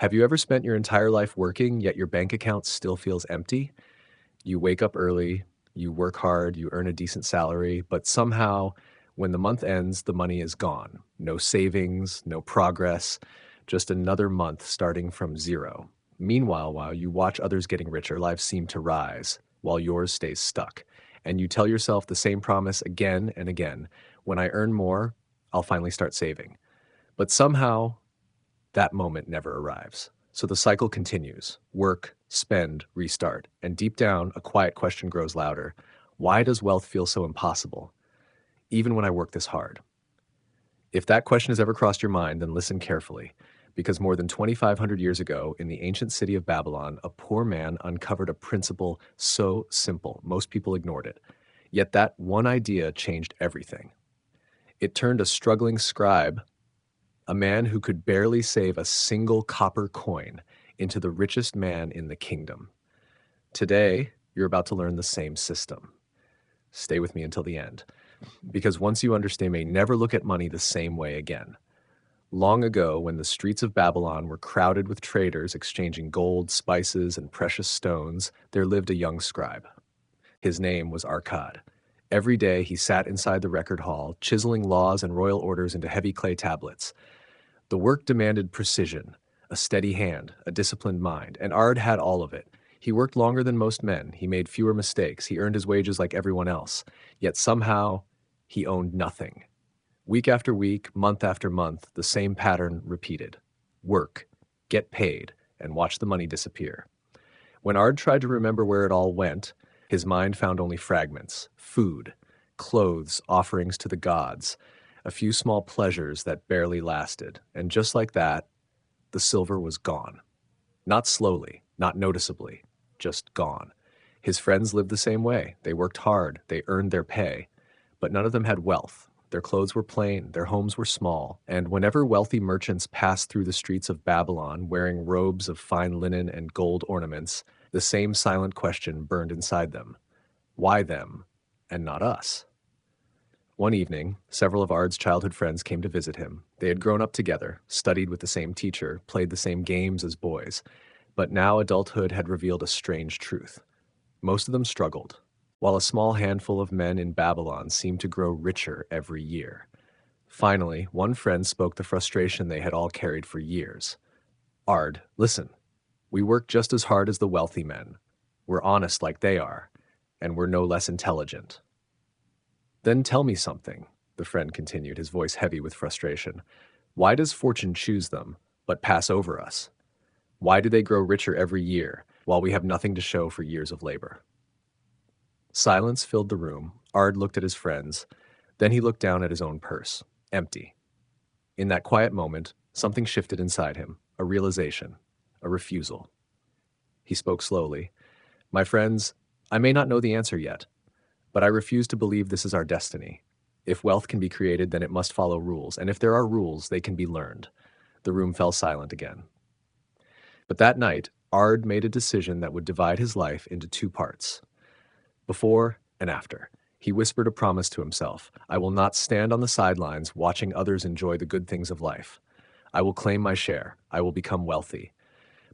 Have you ever spent your entire life working, yet your bank account still feels empty? You wake up early, you work hard, you earn a decent salary, but somehow, when the month ends, the money is gone. No savings, no progress, just another month starting from zero. Meanwhile, while you watch others getting richer, lives seem to rise, while yours stays stuck. And you tell yourself the same promise again and again: when I earn more, I'll finally start saving. But somehow, that moment never arrives. So the cycle continues: work, spend, restart. And deep down, a quiet question grows louder: why does wealth feel so impossible, even when I work this hard? If that question has ever crossed your mind, then listen carefully. Because more than 2,500 years ago, in the ancient city of Babylon, a poor man uncovered a principle so simple, most people ignored it. Yet that one idea changed everything. It turned a struggling scribe, a man who could barely save a single copper coin, into the richest man in the kingdom. Today, you're about to learn the same system. Stay with me until the end, because once you understand, you may never look at money the same way again. Long ago, when the streets of Babylon were crowded with traders exchanging gold, spices, and precious stones, there lived a young scribe. His name was Arkad. Every day, he sat inside the record hall, chiseling laws and royal orders into heavy clay tablets. The work demanded precision, a steady hand, a disciplined mind, and Ard had all of it. He worked longer than most men, he made fewer mistakes, he earned his wages like everyone else, yet somehow he owned nothing. Week after week, month after month, the same pattern repeated: work, get paid, and watch the money disappear. When Ard tried to remember where it all went, his mind found only fragments: food, clothes, offerings to the gods, a few small pleasures that barely lasted. And just like that, the silver was gone. Not slowly, not noticeably, just gone. His friends lived the same way. They worked hard, they earned their pay, but none of them had wealth. Their clothes were plain, their homes were small, and whenever wealthy merchants passed through the streets of Babylon wearing robes of fine linen and gold ornaments, the same silent question burned inside them: why them and not us? One evening, several of Ard's childhood friends came to visit him. They had grown up together, studied with the same teacher, played the same games as boys, but now adulthood had revealed a strange truth. Most of them struggled, while a small handful of men in Babylon seemed to grow richer every year. Finally, one friend spoke the frustration they had all carried for years. Ard, listen. We work just as hard as the wealthy men. We're honest like they are, and we're no less intelligent. Then tell me something, the friend continued, his voice heavy with frustration. Why does fortune choose them, but pass over us? Why do they grow richer every year, while we have nothing to show for years of labor? Silence filled the room. Ard looked at his friends. Then he looked down at his own purse, empty. In that quiet moment, something shifted inside him, a realization, a refusal. He spoke slowly. My friends, I may not know the answer yet, but I refuse to believe this is our destiny. If wealth can be created, then it must follow rules, and if there are rules, they can be learned. The room fell silent again. But that night, Ard made a decision that would divide his life into two parts: before and after. He whispered a promise to himself: I will not stand on the sidelines watching others enjoy the good things of life. I will claim my share. I will become wealthy.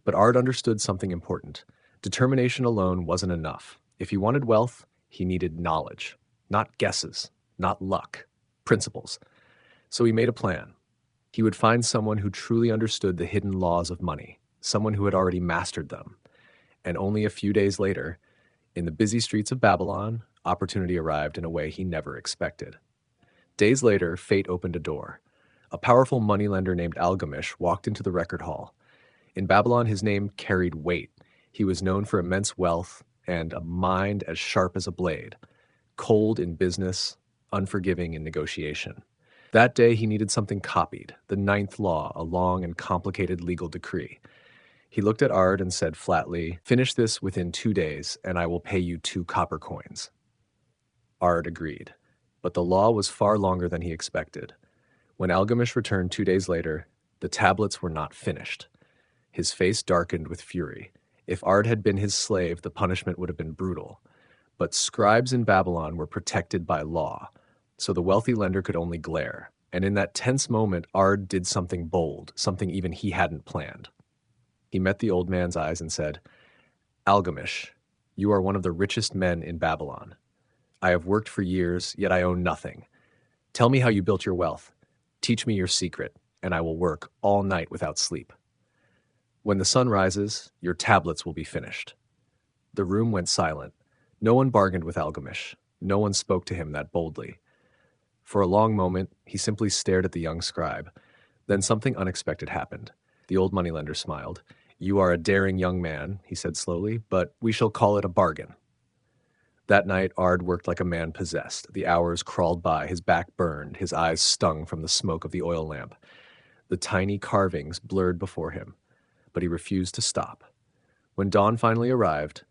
But Ard understood something important. Determination alone wasn't enough. If he wanted wealth, he needed knowledge, not guesses, not luck, principles. So he made a plan. He would find someone who truly understood the hidden laws of money, someone who had already mastered them. And only a few days later, in the busy streets of Babylon, opportunity arrived in a way he never expected. Days later, fate opened a door. A powerful moneylender named Algamish walked into the record hall. In Babylon, his name carried weight. He was known for immense wealth and a mind as sharp as a blade, cold in business, unforgiving in negotiation. That day, he needed something copied: the ninth law, a long and complicated legal decree. He looked at Ard and said flatly, finish this within 2 days, and I will pay you 2 copper coins. Ard agreed, but the law was far longer than he expected. When Algamish returned 2 days later, the tablets were not finished. His face darkened with fury. If Ard had been his slave, the punishment would have been brutal. But scribes in Babylon were protected by law, so the wealthy lender could only glare. And in that tense moment, Ard did something bold, something even he hadn't planned. He met the old man's eyes and said, Algamish, you are one of the richest men in Babylon. I have worked for years, yet I own nothing. Tell me how you built your wealth. Teach me your secret, and I will work all night without sleep. When the sun rises, your tablets will be finished. The room went silent. No one bargained with Algamish. No one spoke to him that boldly. For a long moment, he simply stared at the young scribe. Then something unexpected happened. The old moneylender smiled. You are a daring young man, he said slowly, but we shall call it a bargain. That night, Ard worked like a man possessed. The hours crawled by, his back burned, his eyes stung from the smoke of the oil lamp. The tiny carvings blurred before him, but he refused to stop. When dawn finally arrived,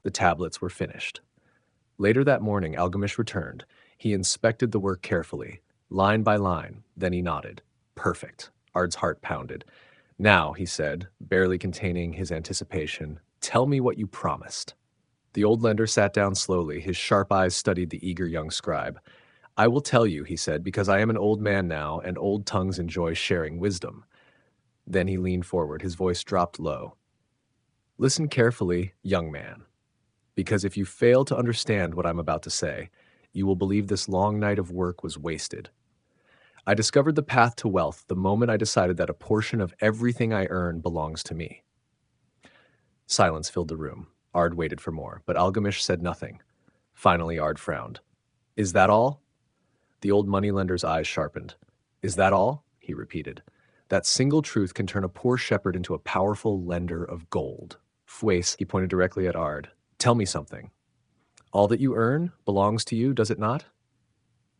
the tablets were finished. Later that morning, Algamish returned. He inspected the work carefully, line by line. Then he nodded. Perfect. Ard's heart pounded. Now, he said, barely containing his anticipation, tell me what you promised. The old lender sat down slowly. His sharp eyes studied the eager young scribe. I will tell you, he said, because I am an old man now, and old tongues enjoy sharing wisdom. Then he leaned forward. His voice dropped low. Listen carefully, young man, because if you fail to understand what I'm about to say, you will believe this long night of work was wasted. I discovered the path to wealth the moment I decided that a portion of everything I earn belongs to me. Silence filled the room. Ard waited for more, but Algamish said nothing. Finally, Ard frowned. Is that all? The old moneylender's eyes sharpened. Is that all? He repeated. That single truth can turn a poor shepherd into a powerful lender of gold. Fues, he pointed directly at Ard. Tell me something. All that you earn belongs to you, does it not?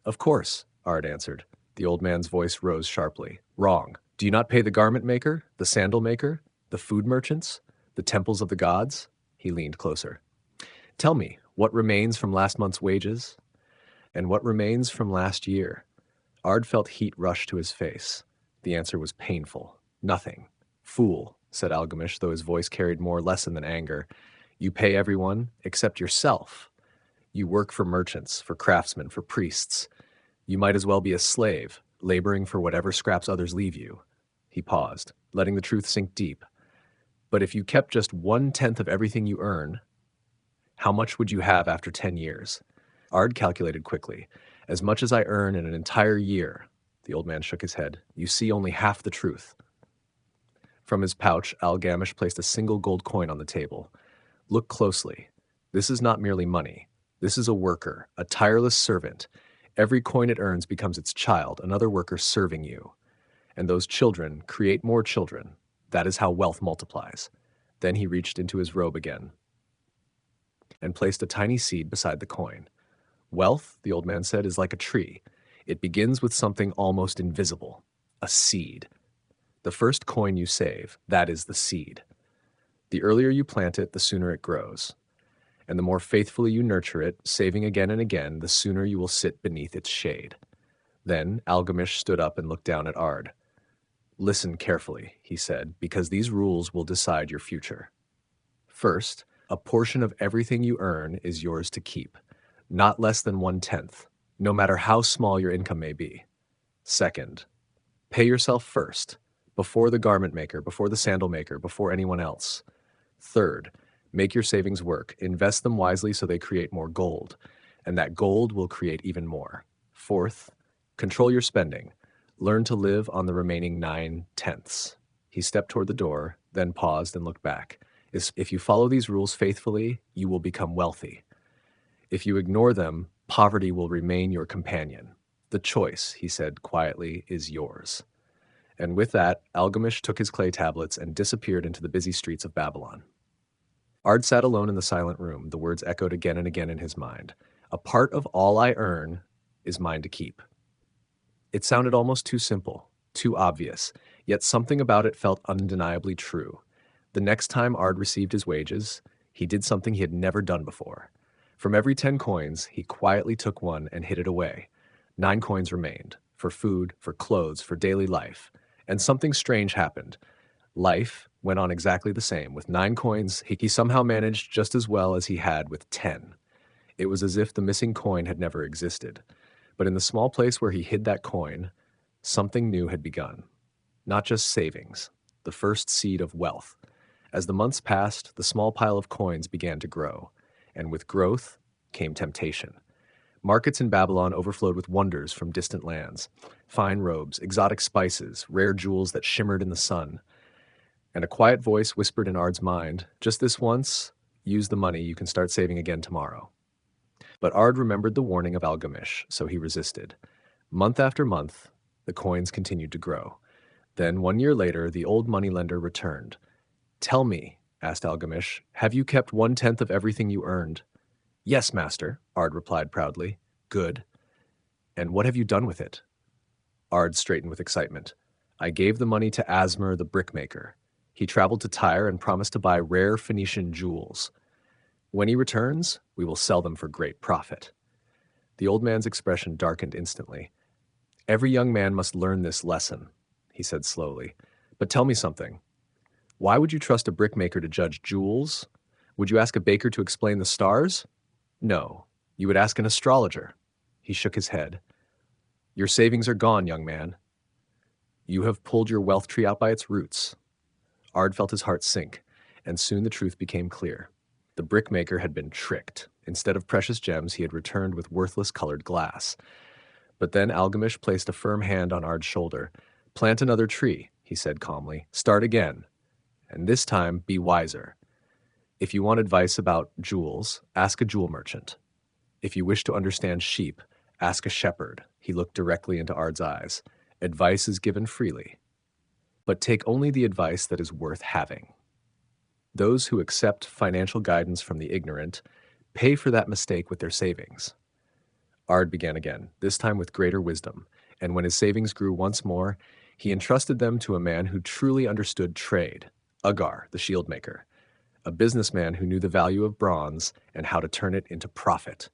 Of course, Ard answered. The old man's voice rose sharply. Wrong. Do you not pay the garment maker, the sandal maker, the food merchants, the temples of the gods? He leaned closer. Tell me, what remains from last month's wages? And what remains from last year? Ard felt heat rush to his face. The answer was painful. Nothing. Fool, said Algamish, though his voice carried more lesson than anger. You pay everyone except yourself. You work for merchants, for craftsmen, for priests. You might as well be a slave, laboring for whatever scraps others leave you. He paused, letting the truth sink deep. But if you kept just 1/10 of everything you earn, how much would you have after 10 years? Ard calculated quickly. As much as I earn in an entire year. The old man shook his head. You see only half the truth. From his pouch, Algamish placed a single gold coin on the table. Look closely. This is not merely money. This is a worker, a tireless servant. Every coin it earns becomes its child, another worker serving you. And those children create more children. That is how wealth multiplies. Then he reached into his robe again and placed a tiny seed beside the coin. Wealth, the old man said, is like a tree. It begins with something almost invisible, a seed. The first coin you save, that is the seed. The earlier you plant it, the sooner it grows. And the more faithfully you nurture it, saving again and again, the sooner you will sit beneath its shade. Then Algamish stood up and looked down at Ard. Listen carefully, he said, because these rules will decide your future. First, a portion of everything you earn is yours to keep, not less than 1/10, no matter how small your income may be. Second, pay yourself first, before the garment maker, before the sandal maker, before anyone else. Third, make your savings work, invest them wisely so they create more gold, and that gold will create even more. Fourth, control your spending. Learn to live on the remaining 9/10. He stepped toward the door, then paused and looked back. If you follow these rules faithfully, you will become wealthy. If you ignore them, poverty will remain your companion. The choice, he said quietly, is yours. And with that, Algamish took his clay tablets and disappeared into the busy streets of Babylon. Ard sat alone in the silent room. The words echoed again and again in his mind. A part of all I earn is mine to keep. It sounded almost too simple, too obvious, yet something about it felt undeniably true. The next time Ard received his wages, he did something he had never done before. From every 10 coins, he quietly took one and hid it away. 9 coins remained, for food, for clothes, for daily life. And something strange happened. Life went on exactly the same. With 9 coins, he somehow managed just as well as he had with 10. It was as if the missing coin had never existed. But in the small place where he hid that coin, something new had begun. Not just savings, the first seed of wealth. As the months passed, the small pile of coins began to grow, and with growth came temptation. Markets in Babylon overflowed with wonders from distant lands, fine robes, exotic spices, rare jewels that shimmered in the sun. And a quiet voice whispered in Ard's mind, "Just this once, use the money, you can start saving again tomorrow." But Ard remembered the warning of Algamish, so he resisted. Month after month, the coins continued to grow. Then, 1 year later, the old moneylender returned. "Tell me," asked Algamish, "have you kept 1/10 of everything you earned?" "Yes, master," Ard replied proudly. "Good. And what have you done with it?" Ard straightened with excitement. "I gave the money to Asmer the brickmaker. He traveled to Tyre and promised to buy rare Phoenician jewels. When he returns, we will sell them for great profit." The old man's expression darkened instantly. "Every young man must learn this lesson," he said slowly. "But tell me something. Why would you trust a brickmaker to judge jewels? Would you ask a baker to explain the stars? No, you would ask an astrologer." He shook his head. "Your savings are gone, young man. You have pulled your wealth tree out by its roots." Ard felt his heart sink, and soon the truth became clear. The brickmaker had been tricked. Instead of precious gems, he had returned with worthless colored glass. But then Algamish placed a firm hand on Ard's shoulder. "Plant another tree," he said calmly. "Start again. And this time, be wiser. If you want advice about jewels, ask a jewel merchant. If you wish to understand sheep, ask a shepherd." He looked directly into Ard's eyes. "Advice is given freely. But take only the advice that is worth having. Those who accept financial guidance from the ignorant pay for that mistake with their savings." Ard began again, this time with greater wisdom, and when his savings grew once more, he entrusted them to a man who truly understood trade, Ugar, the shield maker, a businessman who knew the value of bronze and how to turn it into profit.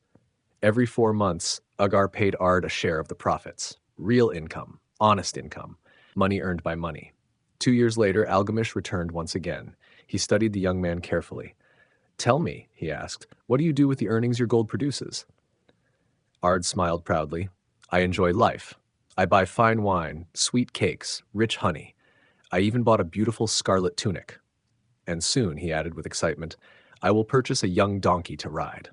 Every 4 months, Ugar paid Ard a share of the profits, real income, honest income, money earned by money. 2 years later, Algamish returned once again. He studied the young man carefully. "Tell me," he asked, "what do you do with the earnings your gold produces?" Ard smiled proudly. "I enjoy life. I buy fine wine, sweet cakes, rich honey. I even bought a beautiful scarlet tunic. And soon," he added with excitement, "I will purchase a young donkey to ride."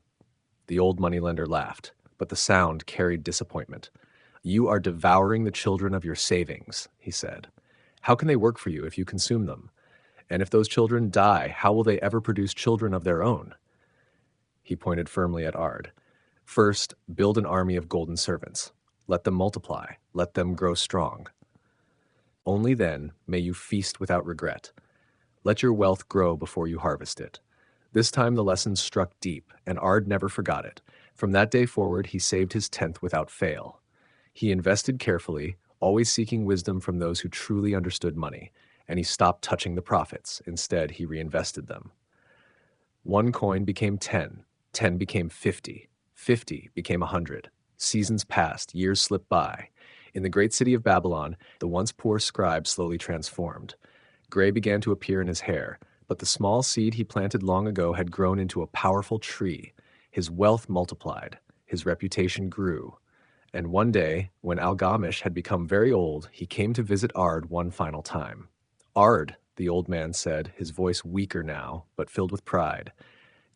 The old moneylender laughed, but the sound carried disappointment. "You are devouring the children of your savings," he said. "How can they work for you if you consume them? And if those children die, how will they ever produce children of their own?" He pointed firmly at Ard. "First, build an army of golden servants. Let them multiply. Let them grow strong. Only then may you feast without regret. Let your wealth grow before you harvest it." This time the lesson struck deep, and Ard never forgot it. From that day forward, he saved his 10th without fail. He invested carefully, always seeking wisdom from those who truly understood money, and he stopped touching the profits. Instead, he reinvested them. 1 coin became 10, 10 became 50, 50 became 100. Seasons passed, years slipped by. In the great city of Babylon, the once poor scribe slowly transformed. Gray began to appear in his hair, but the small seed he planted long ago had grown into a powerful tree. His wealth multiplied, his reputation grew. And one day, when Algamish had become very old, he came to visit Ard one final time. "Ard," the old man said, his voice weaker now, but filled with pride,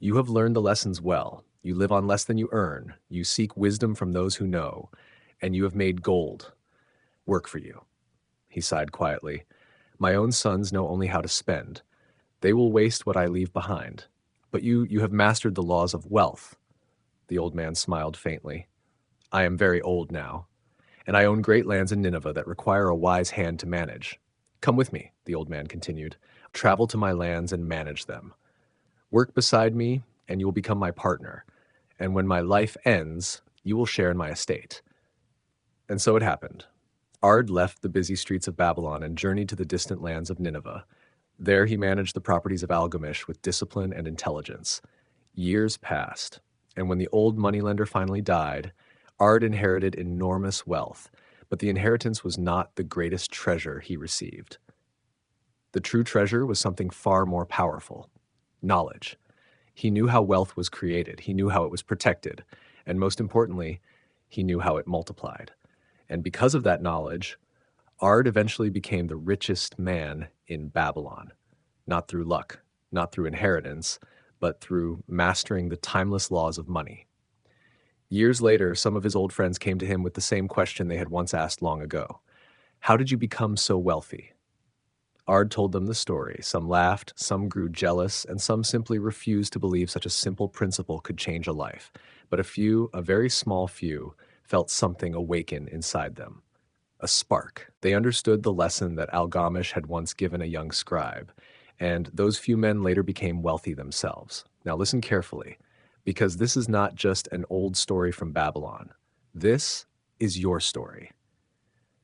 "you have learned the lessons well. You live on less than you earn. You seek wisdom from those who know. And you have made gold work for you." He sighed quietly. "My own sons know only how to spend. They will waste what I leave behind. But you have mastered the laws of wealth." The old man smiled faintly. "I am very old now, and I own great lands in Nineveh that require a wise hand to manage. Come with me," the old man continued. "Travel to my lands and manage them. Work beside me, and you will become my partner. And when my life ends, you will share in my estate." And so it happened. Ard left the busy streets of Babylon and journeyed to the distant lands of Nineveh. There he managed the properties of Algamish with discipline and intelligence. Years passed, and when the old moneylender finally died, Ard inherited enormous wealth, but the inheritance was not the greatest treasure he received. The true treasure was something far more powerful: knowledge. He knew how wealth was created, he knew how it was protected, and most importantly, he knew how it multiplied. And because of that knowledge, Ard eventually became the richest man in Babylon. not through luck, not through inheritance, but through mastering the timeless laws of money. Years later, some of his old friends came to him with the same question they had once asked long ago. How did you become so wealthy? Ard told them the story. Some laughed, some grew jealous, and some simply refused to believe such a simple principle could change a life. But a few, a very small few, felt something awaken inside them. A spark. They understood the lesson that Algamish had once given a young scribe, and those few men later became wealthy themselves. Now listen carefully, because this is not just an old story from Babylon. This is your story.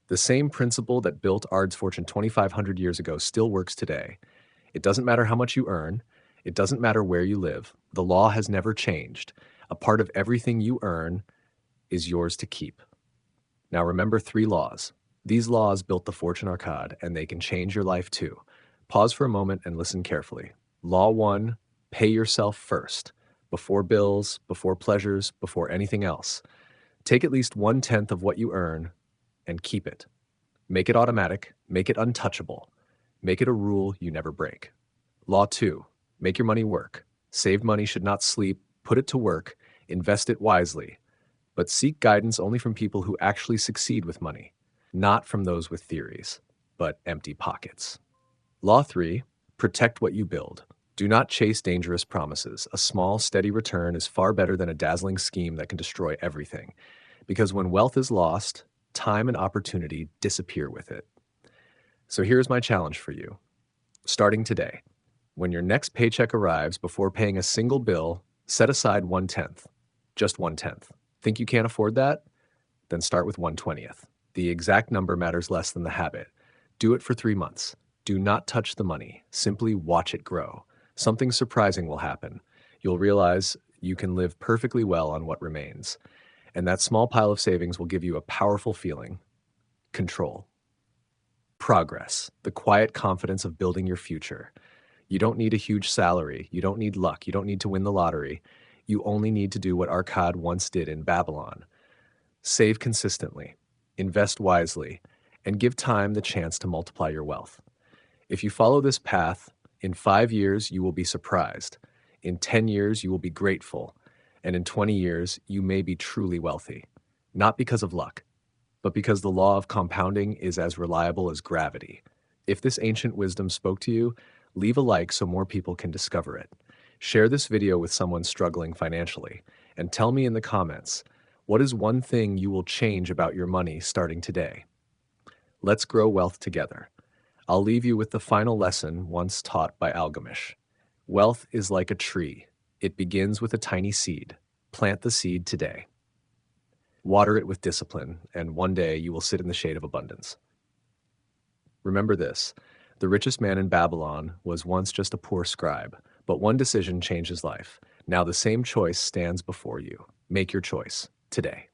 The same principle that built Ard's fortune 2,500 years ago still works today. It doesn't matter how much you earn. It doesn't matter where you live. The law has never changed. A part of everything you earn is yours to keep. Now remember 3 laws. These laws built the Fortune Arcade, and they can change your life too. Pause for a moment and listen carefully. Law 1, pay yourself first. Before bills, before pleasures, before anything else. Take at least 1/10 of what you earn and keep it. Make it automatic, make it untouchable. Make it a rule you never break. Law 2, make your money work. Saved money should not sleep, put it to work, invest it wisely. But seek guidance only from people who actually succeed with money, not from those with theories, but empty pockets. Law 3, protect what you build. Do not chase dangerous promises. A small, steady return is far better than a dazzling scheme that can destroy everything. Because when wealth is lost, time and opportunity disappear with it. So here's my challenge for you. Starting today, when your next paycheck arrives, before paying a single bill, set aside 1/10. Just 1/10. Think you can't afford that? Then start with 1/20th. The exact number matters less than the habit. Do it for 3 months. Do not touch the money. Simply watch it grow. Something surprising will happen. You'll realize you can live perfectly well on what remains. And that small pile of savings will give you a powerful feeling: control. Progress, the quiet confidence of building your future. You don't need a huge salary. You don't need luck. You don't need to win the lottery. You only need to do what Arkad once did in Babylon. Save consistently, invest wisely, and give time the chance to multiply your wealth. If you follow this path, in 5 years you will be surprised. In 10 years you will be grateful. And in 20 years, you may be truly wealthy. Not because of luck, but because the law of compounding is as reliable as gravity. If this ancient wisdom spoke to you, leave a like so more people can discover it. Share this video with someone struggling financially, and tell me in the comments, what is one thing you will change about your money starting today? Let's grow wealth together. I'll leave you with the final lesson once taught by Algamish. Wealth is like a tree. It begins with a tiny seed. Plant the seed today. Water it with discipline, and one day you will sit in the shade of abundance. Remember this: the richest man in Babylon was once just a poor scribe, but one decision changed his life. Now the same choice stands before you. Make your choice today.